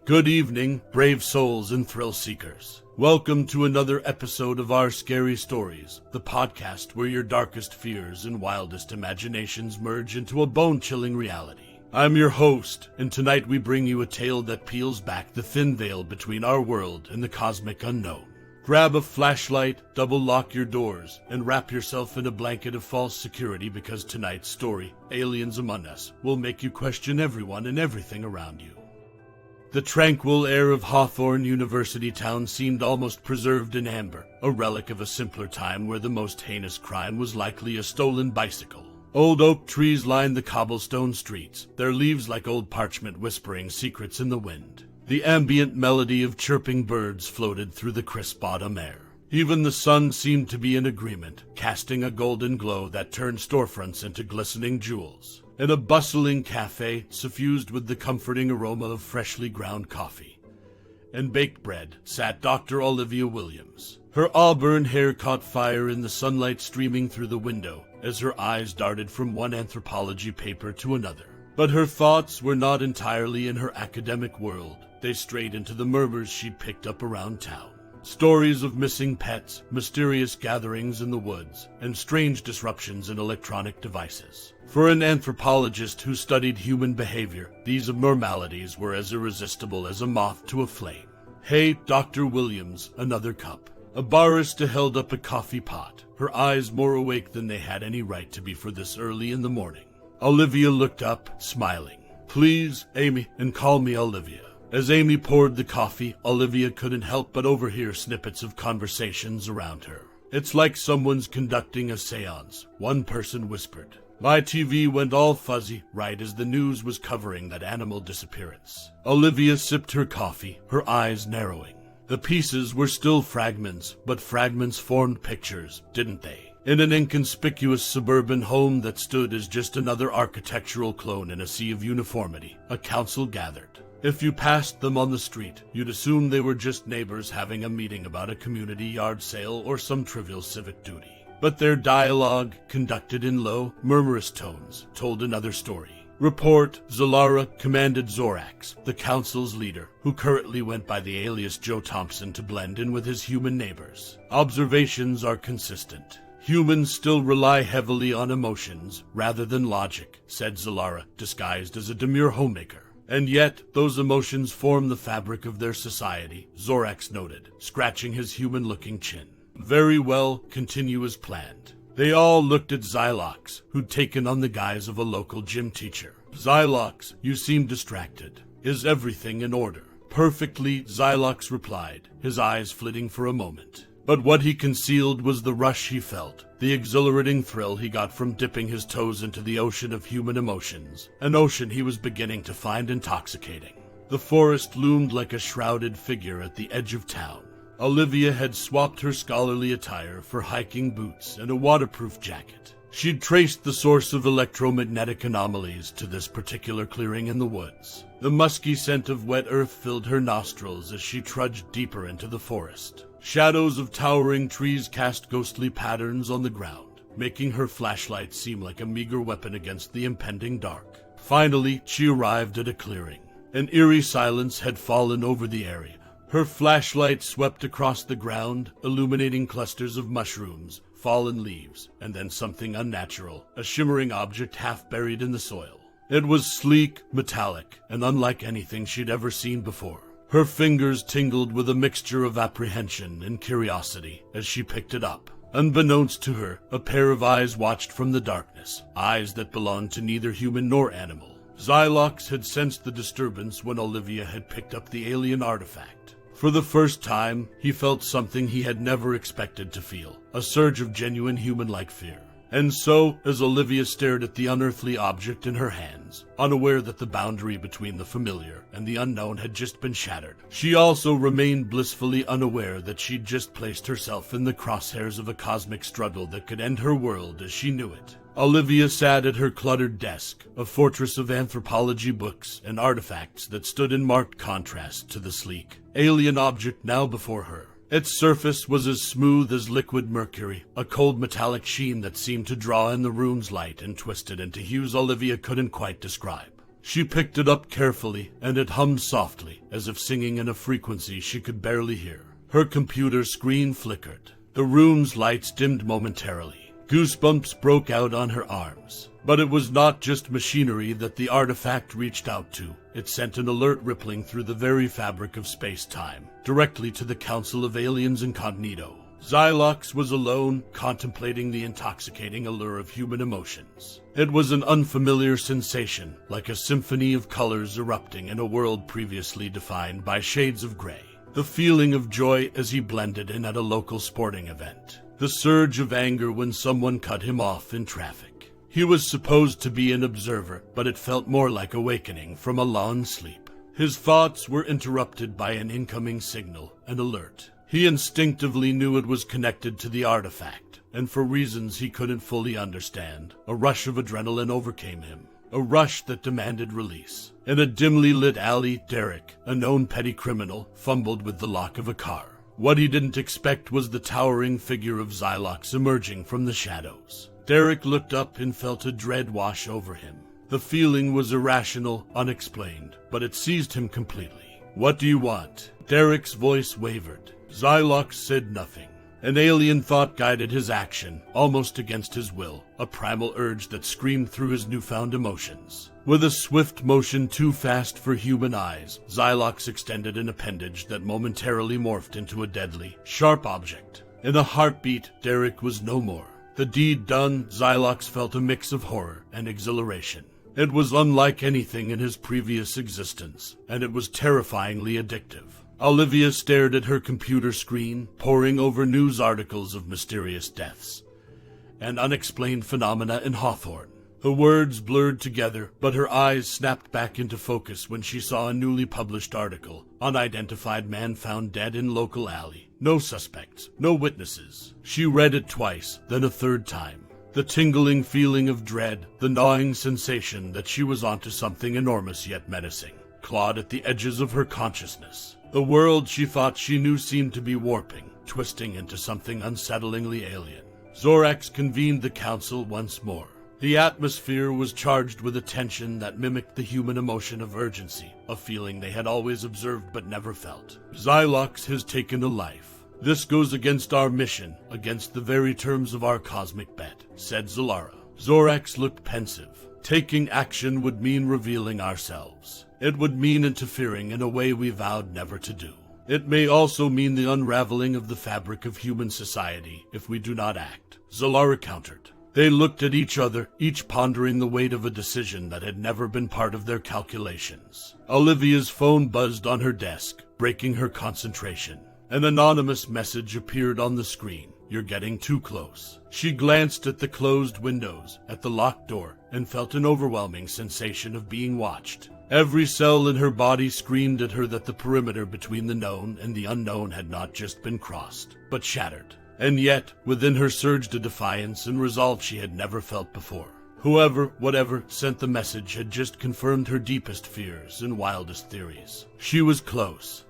Good evening, brave souls and thrill seekers. Welcome to another episode of Our Scary Stories, the podcast where your darkest fears and wildest imaginations merge into a bone-chilling reality. I'm your host, and tonight we bring you a tale that peels back the thin veil between our world and the cosmic unknown. Grab a flashlight, double-lock your doors, and wrap yourself in a blanket of false security because tonight's story, Aliens Among Us, will make you question everyone and everything around you. The tranquil air of Hawthorne University town seemed almost preserved in amber, a relic of a simpler time where the most heinous crime was likely a stolen bicycle. Old oak trees lined the cobblestone streets, their leaves like old parchment whispering secrets in the wind. The ambient melody of chirping birds floated through the crisp autumn air. Even the sun seemed to be in agreement, casting a golden glow that turned storefronts into glistening jewels. In a bustling cafe, suffused with the comforting aroma of freshly ground coffee and baked bread, sat Dr. Olivia Williams. Her auburn hair caught fire in the sunlight streaming through the window as her eyes darted from one anthropology paper to another. But her thoughts were not entirely in her academic world. They strayed into the murmurs she'd picked up around town. Stories of missing pets, mysterious gatherings in the woods, and strange disruptions in electronic devices. For an anthropologist who studied human behavior, these abnormalities were as irresistible as a moth to a flame. "Hey, Dr. Williams, another cup." A barista held up a coffee pot, her eyes more awake than they had any right to be for this early in the morning. Olivia looked up, smiling. "Please, Amy, and call me Olivia." As Amy poured the coffee, Olivia couldn't help but overhear snippets of conversations around her. "It's like someone's conducting a seance," one person whispered. "My TV went all fuzzy right as the news was covering that animal disappearance." Olivia sipped her coffee, her eyes narrowing. The pieces were still fragments, but fragments formed pictures, didn't they? In an inconspicuous suburban home that stood as just another architectural clone in a sea of uniformity, a council gathered. If you passed them on the street, you'd assume they were just neighbors having a meeting about a community yard sale or some trivial civic duty. But their dialogue, conducted in low, murmurous tones, told another story. Report, Zalara commanded Zorax, the council's leader, who currently went by the alias Joe Thompson to blend in with his human neighbors. Observations are consistent. "Humans still rely heavily on emotions, rather than logic," said Zalara, disguised as a demure homemaker. "And yet, those emotions form the fabric of their society," Zorax noted, scratching his human-looking chin. "Very well, continue as planned." They all looked at Xylox, who'd taken on the guise of a local gym teacher. "Xylox, you seem distracted. Is everything in order?" "Perfectly," Xylox replied, his eyes flitting for a moment. But what he concealed was the rush he felt, the exhilarating thrill he got from dipping his toes into the ocean of human emotions, an ocean he was beginning to find intoxicating. The forest loomed like a shrouded figure at the edge of town. Olivia had swapped her scholarly attire for hiking boots and a waterproof jacket. She'd traced the source of electromagnetic anomalies to this particular clearing in the woods. The musky scent of wet earth filled her nostrils as she trudged deeper into the forest. Shadows of towering trees cast ghostly patterns on the ground, making her flashlight seem like a meager weapon against the impending dark. Finally, she arrived at a clearing. An eerie silence had fallen over the area. Her flashlight swept across the ground, illuminating clusters of mushrooms, fallen leaves, and then something unnatural, a shimmering object half buried in the soil. It was sleek, metallic, and unlike anything she'd ever seen before. Her fingers tingled with a mixture of apprehension and curiosity as she picked it up. Unbeknownst to her, a pair of eyes watched from the darkness, eyes that belonged to neither human nor animal. Xylox had sensed the disturbance when Olivia had picked up the alien artifact. For the first time, he felt something he had never expected to feel, a surge of genuine human-like fear. And so, as Olivia stared at the unearthly object in her hands, unaware that the boundary between the familiar and the unknown had just been shattered, she also remained blissfully unaware that she'd just placed herself in the crosshairs of a cosmic struggle that could end her world as she knew it. Olivia sat at her cluttered desk, a fortress of anthropology books and artifacts that stood in marked contrast to the sleek, alien object now before her. Its surface was as smooth as liquid mercury, a cold metallic sheen that seemed to draw in the room's light and twist it into hues Olivia couldn't quite describe. She picked it up carefully, and it hummed softly, as if singing in a frequency she could barely hear. Her computer screen flickered. The room's lights dimmed momentarily. Goosebumps broke out on her arms. But it was not just machinery that the artifact reached out to. It sent an alert rippling through the very fabric of space-time, directly to the Council of Aliens Incognito. Xylox was alone, contemplating the intoxicating allure of human emotions. It was an unfamiliar sensation, like a symphony of colors erupting in a world previously defined by shades of gray. The feeling of joy as he blended in at a local sporting event. The surge of anger when someone cut him off in traffic. He was supposed to be an observer, but it felt more like awakening from a long sleep. His thoughts were interrupted by an incoming signal, an alert. He instinctively knew it was connected to the artifact, and for reasons he couldn't fully understand, a rush of adrenaline overcame him. A rush that demanded release. In a dimly lit alley, Derek, a known petty criminal, fumbled with the lock of a car. What he didn't expect was the towering figure of Xylox emerging from the shadows. Derek looked up and felt a dread wash over him. The feeling was irrational, unexplained, but it seized him completely. "What do you want?" Derek's voice wavered. Xylox said nothing. An alien thought guided his action, almost against his will, a primal urge that screamed through his newfound emotions. With a swift motion too fast for human eyes, Xylox extended an appendage that momentarily morphed into a deadly, sharp object. In a heartbeat, Derek was no more. The deed done, Xylox felt a mix of horror and exhilaration. It was unlike anything in his previous existence, and it was terrifyingly addictive. Olivia stared at her computer screen, poring over news articles of mysterious deaths and unexplained phenomena in Hawthorne. The words blurred together, but her eyes snapped back into focus when she saw a newly published article. Unidentified man found dead in local alley. No suspects, no witnesses. She read it twice, then a third time. The tingling feeling of dread, the gnawing sensation that she was onto something enormous yet menacing, clawed at the edges of her consciousness. The world she thought she knew seemed to be warping, twisting into something unsettlingly alien. Zorax convened the council once more. The atmosphere was charged with a tension that mimicked the human emotion of urgency, a feeling they had always observed but never felt. Xylox has taken a life. This goes against our mission, against the very terms of our cosmic bet, said Zalara. Zorax looked pensive. Taking action would mean revealing ourselves. It would mean interfering in a way we vowed never to do. It may also mean the unraveling of the fabric of human society if we do not act, Zalara countered. They looked at each other, each pondering the weight of a decision that had never been part of their calculations. Olivia's phone buzzed on her desk, breaking her concentration. An anonymous message appeared on the screen. "You're getting too close." She glanced at the closed windows, at the locked door, and felt an overwhelming sensation of being watched. Every cell in her body screamed at her that the perimeter between the known and the unknown had not just been crossed, but shattered. And yet, within her surged a defiance and resolve she had never felt before. Whoever, whatever, sent the message had just confirmed her deepest fears and wildest theories. She was close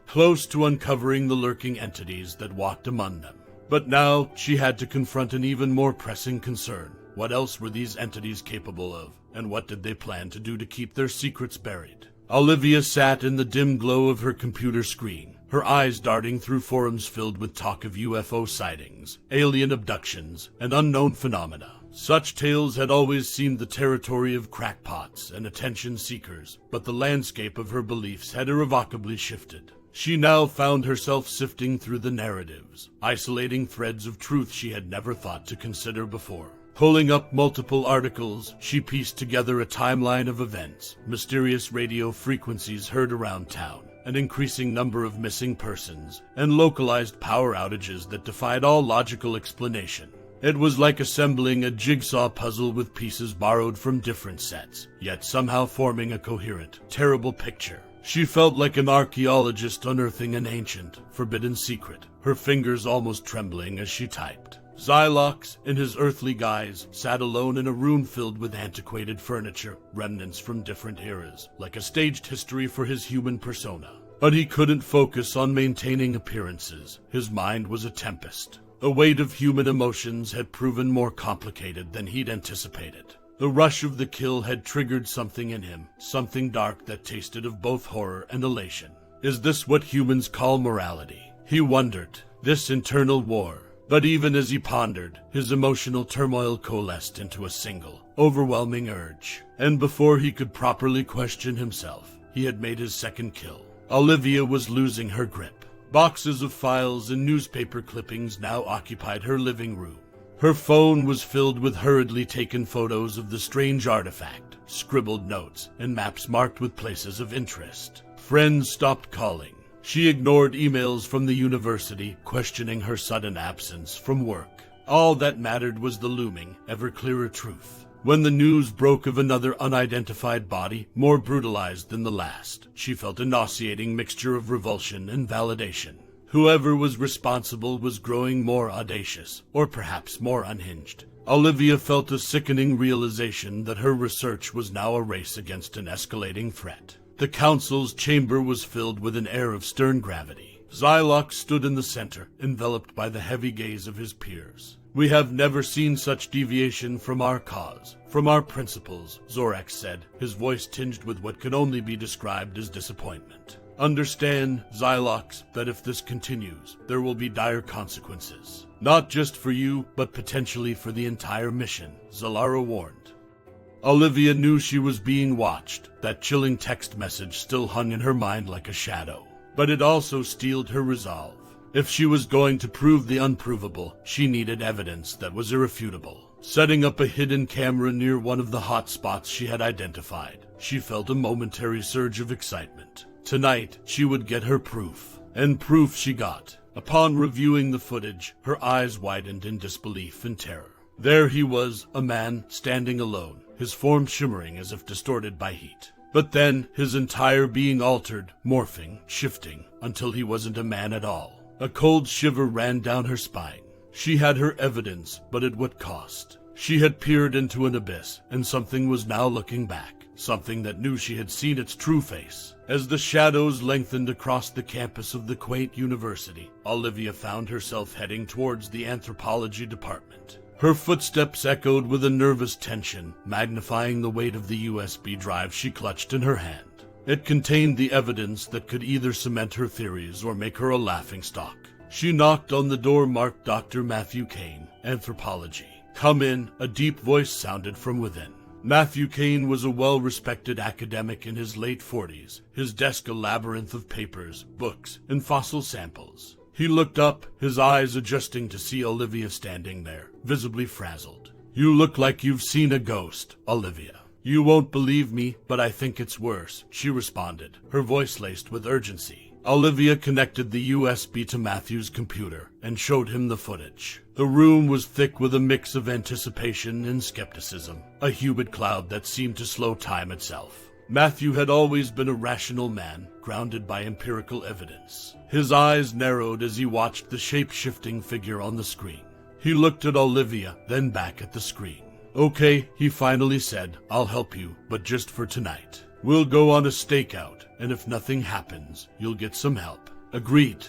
to uncovering the lurking entities that walked among them. But now she had to confront an even more pressing concern. What else were these entities capable of, and what did they plan to do to keep their secrets buried? Olivia sat in the dim glow of her computer screen, her eyes darting through forums filled with talk of UFO sightings, alien abductions, and unknown phenomena. Such tales had always seemed the territory of crackpots and attention seekers, but the landscape of her beliefs had irrevocably shifted. She now found herself sifting through the narratives, isolating threads of truth she had never thought to consider before. Pulling up multiple articles, she pieced together a timeline of events, mysterious radio frequencies heard around town, an increasing number of missing persons, and localized power outages that defied all logical explanation. It was like assembling a jigsaw puzzle with pieces borrowed from different sets, yet somehow forming a coherent, terrible picture. She felt like an archaeologist unearthing an ancient, forbidden secret, her fingers almost trembling as she typed. Xylox, in his earthly guise, sat alone in a room filled with antiquated furniture, remnants from different eras, like a staged history for his human persona. But he couldn't focus on maintaining appearances. His mind was a tempest. The weight of human emotions had proven more complicated than he'd anticipated. The rush of the kill had triggered something in him, something dark that tasted of both horror and elation. Is this what humans call morality? He wondered. This internal war. But even as he pondered, his emotional turmoil coalesced into a single, overwhelming urge. And before he could properly question himself, he had made his second kill. Olivia was losing her grip. Boxes of files and newspaper clippings now occupied her living room. Her phone was filled with hurriedly taken photos of the strange artifact, scribbled notes, and maps marked with places of interest. Friends stopped calling. She ignored emails from the university, questioning her sudden absence from work. All that mattered was the looming, ever-clearer truth. When the news broke of another unidentified body, more brutalized than the last, she felt a nauseating mixture of revulsion and validation. Whoever was responsible was growing more audacious, or perhaps more unhinged. Olivia felt a sickening realization that her research was now a race against an escalating threat. The council's chamber was filled with an air of stern gravity. Zylox stood in the center, enveloped by the heavy gaze of his peers. We have never seen such deviation from our cause, from our principles, Zorax said, his voice tinged with what could only be described as disappointment. Understand, Zylox, that if this continues, there will be dire consequences. Not just for you, but potentially for the entire mission, Zalara warned. Olivia knew she was being watched. That chilling text message still hung in her mind like a shadow. But it also steeled her resolve. If she was going to prove the unprovable, she needed evidence that was irrefutable. Setting up a hidden camera near one of the hot spots she had identified, she felt a momentary surge of excitement. Tonight, she would get her proof. And proof she got. Upon reviewing the footage, her eyes widened in disbelief and terror. There he was, a man, standing alone, his form shimmering as if distorted by heat. But then, his entire being altered, morphing, shifting, until he wasn't a man at all. A cold shiver ran down her spine. She had her evidence, but at what cost? She had peered into an abyss, and something was now looking back. Something that knew she had seen its true face. As the shadows lengthened across the campus of the quaint university, Olivia found herself heading towards the anthropology department. Her footsteps echoed with a nervous tension, magnifying the weight of the USB drive she clutched in her hand. It contained the evidence that could either cement her theories or make her a laughingstock. She knocked on the door marked Dr. Matthew Kane, Anthropology. Come in, a deep voice sounded from within. Matthew Kane was a well-respected academic in his late 40s, his desk a labyrinth of papers, books, and fossil samples. He looked up, his eyes adjusting to see Olivia standing there, visibly frazzled. You look like you've seen a ghost, Olivia. You won't believe me, but I think it's worse, she responded, her voice laced with urgency. Olivia connected the USB to Matthew's computer and showed him the footage. The room was thick with a mix of anticipation and skepticism, a humid cloud that seemed to slow time itself. Matthew had always been a rational man, grounded by empirical evidence. His eyes narrowed as he watched the shape-shifting figure on the screen. He looked at Olivia, then back at the screen. Okay, he finally said, I'll help you, but just for tonight. We'll go on a stakeout, and if nothing happens, you'll get some help. Agreed,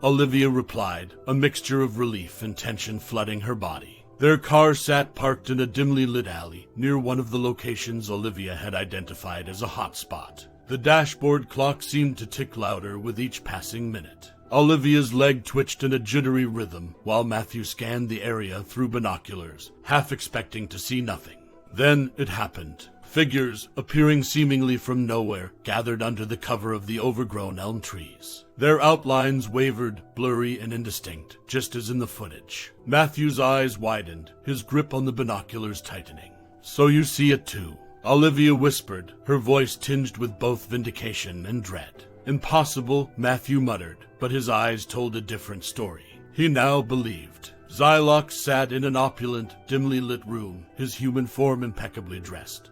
Olivia replied, a mixture of relief and tension flooding her body. Their car sat parked in a dimly lit alley, near one of the locations Olivia had identified as a hotspot. The dashboard clock seemed to tick louder with each passing minute. Olivia's leg twitched in a jittery rhythm, while Matthew scanned the area through binoculars, half expecting to see nothing. Then it happened. Figures, appearing seemingly from nowhere, gathered under the cover of the overgrown elm trees. Their outlines wavered, blurry and indistinct, just as in the footage. Matthew's eyes widened, his grip on the binoculars tightening. So you see it too, Olivia whispered, her voice tinged with both vindication and dread. Impossible, Matthew muttered, but his eyes told a different story. He now believed. Zylox sat in an opulent, dimly lit room, his human form impeccably dressed.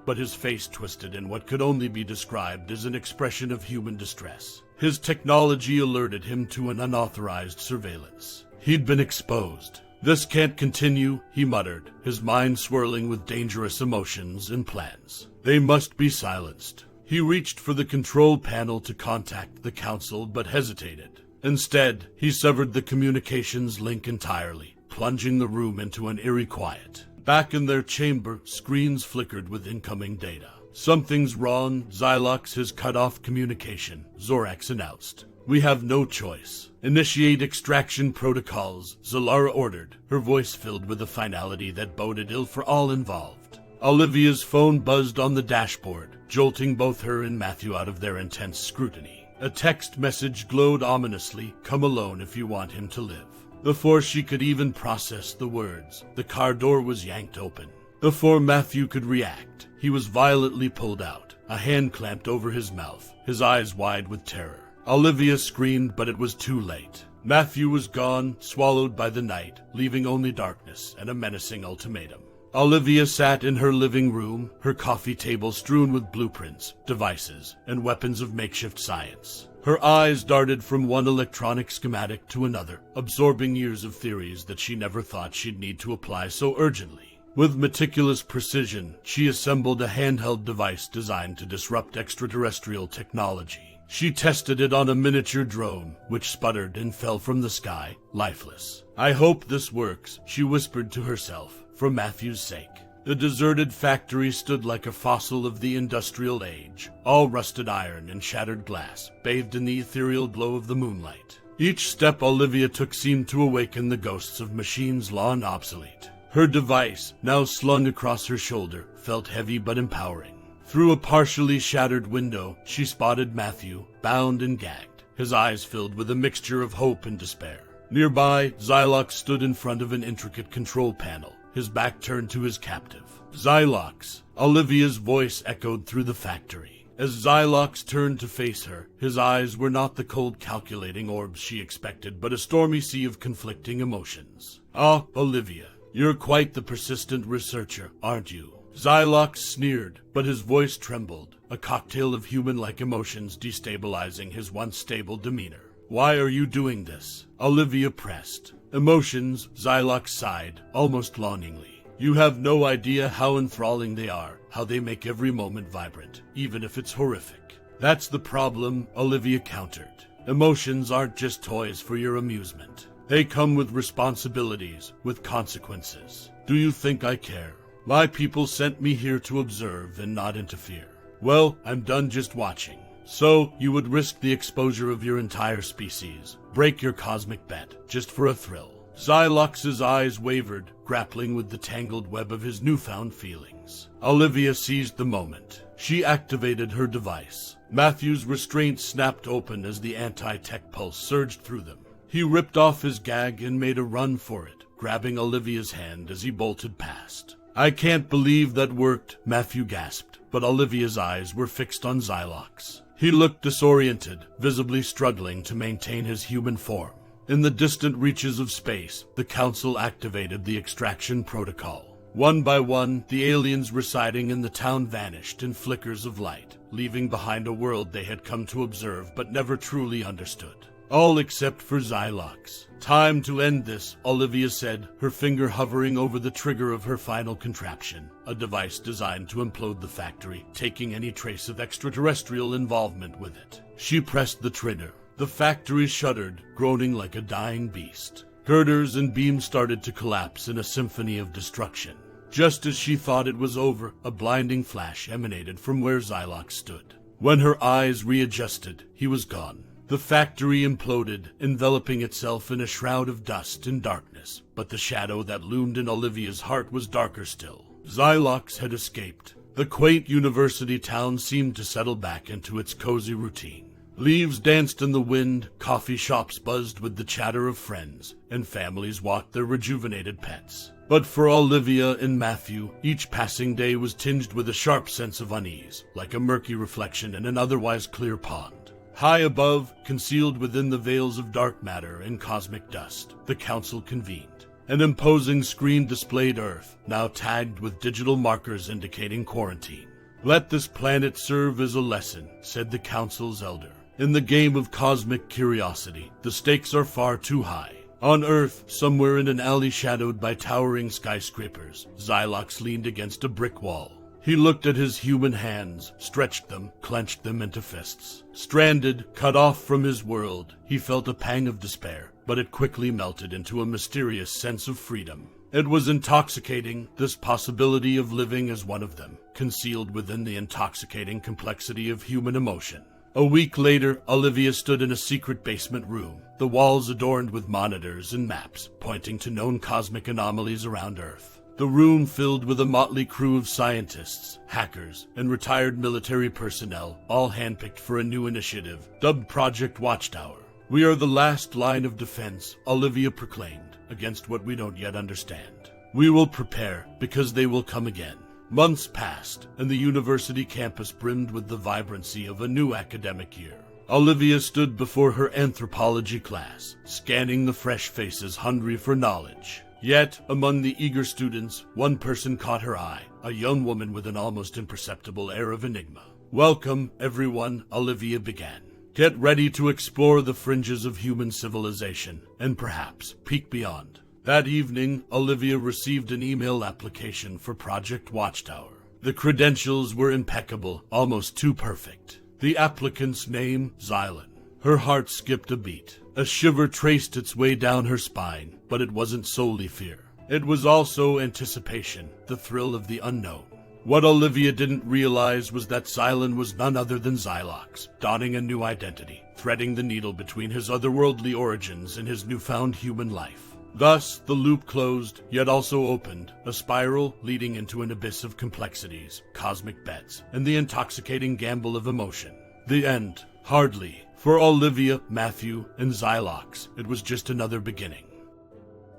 But his face twisted in what could only be described as an expression of human distress. His technology alerted him to an unauthorized surveillance. He'd been exposed. This can't continue, he muttered, his mind swirling with dangerous emotions and plans. They must be silenced. He reached for the control panel to contact the council, but hesitated. Instead, he severed the communications link entirely, plunging the room into an eerie quiet. Back in their chamber, screens flickered with incoming data. Something's wrong. Xylox has cut off communication, Zorax announced. We have no choice. Initiate extraction protocols, Zalara ordered, her voice filled with a finality that boded ill for all involved. Olivia's phone buzzed on the dashboard, jolting both her and Matthew out of their intense scrutiny. A text message glowed ominously, "Come alone if you want him to live." Before she could even process the words, the car door was yanked open. Before Matthew could react, he was violently pulled out, a hand clamped over his mouth, his eyes wide with terror. Olivia screamed, but it was too late. Matthew was gone, swallowed by the night, leaving only darkness and a menacing ultimatum. Olivia sat in her living room, her coffee table strewn with blueprints, devices, and weapons of makeshift science. Her eyes darted from one electronic schematic to another, absorbing years of theories that she never thought she'd need to apply so urgently. With meticulous precision, she assembled a handheld device designed to disrupt extraterrestrial technology. She tested it on a miniature drone, which sputtered and fell from the sky, lifeless. "I hope this works," she whispered to herself, for Matthew's sake. The deserted factory stood like a fossil of the industrial age, all rusted iron and shattered glass, bathed in the ethereal glow of the moonlight. Each step Olivia took seemed to awaken the ghosts of machines long obsolete. Her device, now slung across her shoulder, felt heavy but empowering. Through a partially shattered window, she spotted Matthew, bound and gagged, his eyes filled with a mixture of hope and despair. Nearby, Xylox stood in front of an intricate control panel, his back turned to his captive. "Xylox!" Olivia's voice echoed through the factory. As Xylox turned to face her, his eyes were not the cold, calculating orbs she expected, but a stormy sea of conflicting emotions. "Ah, Olivia, you're quite the persistent researcher, aren't you?" Xylox sneered, but his voice trembled, a cocktail of human-like emotions destabilizing his once stable demeanor. "Why are you doing this?" Olivia pressed. "Emotions," Xylox sighed, almost longingly. "You have no idea how enthralling they are, how they make every moment vibrant, even if it's horrific." "That's the problem," Olivia countered. "Emotions aren't just toys for your amusement. They come with responsibilities, with consequences. Do you think I care? My people sent me here to observe and not interfere. Well, I'm done just watching. So, you would risk the exposure of your entire species, break your cosmic bet, just for a thrill." Xylox's eyes wavered, grappling with the tangled web of his newfound feelings. Olivia seized the moment. She activated her device. Matthew's restraints snapped open as the anti-tech pulse surged through them. He ripped off his gag and made a run for it, grabbing Olivia's hand as he bolted past. "I can't believe that worked," Matthew gasped, but Olivia's eyes were fixed on Xylox. He looked disoriented, visibly struggling to maintain his human form. In the distant reaches of space, the Council activated the extraction protocol. One by one, the aliens residing in the town vanished in flickers of light, leaving behind a world they had come to observe but never truly understood. All except for Xylox. "Time to end this," Olivia said, her finger hovering over the trigger of her final contraption, a device designed to implode the factory, taking any trace of extraterrestrial involvement with it. She pressed the trigger. The factory shuddered, groaning like a dying beast. Girders and beams started to collapse in a symphony of destruction. Just as she thought it was over, a blinding flash emanated from where Xylox stood. When her eyes readjusted, he was gone. The factory imploded, enveloping itself in a shroud of dust and darkness, but the shadow that loomed in Olivia's heart was darker still. Xylox had escaped. The quaint university town seemed to settle back into its cozy routine. Leaves danced in the wind, coffee shops buzzed with the chatter of friends, and families walked their rejuvenated pets. But for Olivia and Matthew, each passing day was tinged with a sharp sense of unease, like a murky reflection in an otherwise clear pond. High above, concealed within the veils of dark matter and cosmic dust, the council convened. An imposing screen displayed Earth, now tagged with digital markers indicating quarantine. "Let this planet serve as a lesson," said the council's elder. "In the game of cosmic curiosity, the stakes are far too high." On Earth, somewhere in an alley shadowed by towering skyscrapers, Xylox leaned against a brick wall. He looked at his human hands, stretched them, clenched them into fists. Stranded, cut off from his world, he felt a pang of despair, but it quickly melted into a mysterious sense of freedom. It was intoxicating, this possibility of living as one of them, concealed within the intoxicating complexity of human emotion. A week later, Olivia stood in a secret basement room, the walls adorned with monitors and maps pointing to known cosmic anomalies around Earth. The room filled with a motley crew of scientists, hackers, and retired military personnel, all handpicked for a new initiative, dubbed Project Watchtower. "We are the last line of defense," Olivia proclaimed, "against what we don't yet understand. We will prepare, because they will come again." Months passed, and the university campus brimmed with the vibrancy of a new academic year. Olivia stood before her anthropology class, scanning the fresh faces hungry for knowledge. Yet, among the eager students, one person caught her eye, a young woman with an almost imperceptible air of enigma. "Welcome, everyone," Olivia began. "Get ready to explore the fringes of human civilization, and perhaps peek beyond." That evening, Olivia received an email application for Project Watchtower. The credentials were impeccable, almost too perfect. The applicant's name, Xylan. Her heart skipped a beat. A shiver traced its way down her spine, but it wasn't solely fear. It was also anticipation, the thrill of the unknown. What Olivia didn't realize was that Xylan was none other than Xylox, donning a new identity, threading the needle between his otherworldly origins and his newfound human life. Thus, the loop closed, yet also opened, a spiral leading into an abyss of complexities, cosmic bets, and the intoxicating gamble of emotion. The end. Hardly. For Olivia, Matthew, and Xylox, it was just another beginning.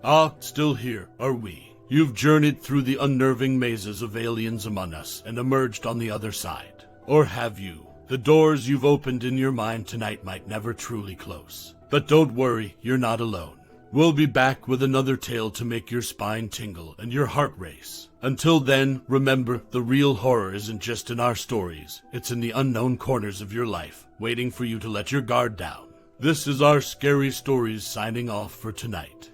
Ah, still here, are we. You've journeyed through the unnerving mazes of aliens among us and emerged on the other side. Or have you? The doors you've opened in your mind tonight might never truly close. But don't worry, you're not alone. We'll be back with another tale to make your spine tingle and your heart race. Until then, remember, the real horror isn't just in our stories. It's in the unknown corners of your life, waiting for you to let your guard down. This is our Scary Stories signing off for tonight.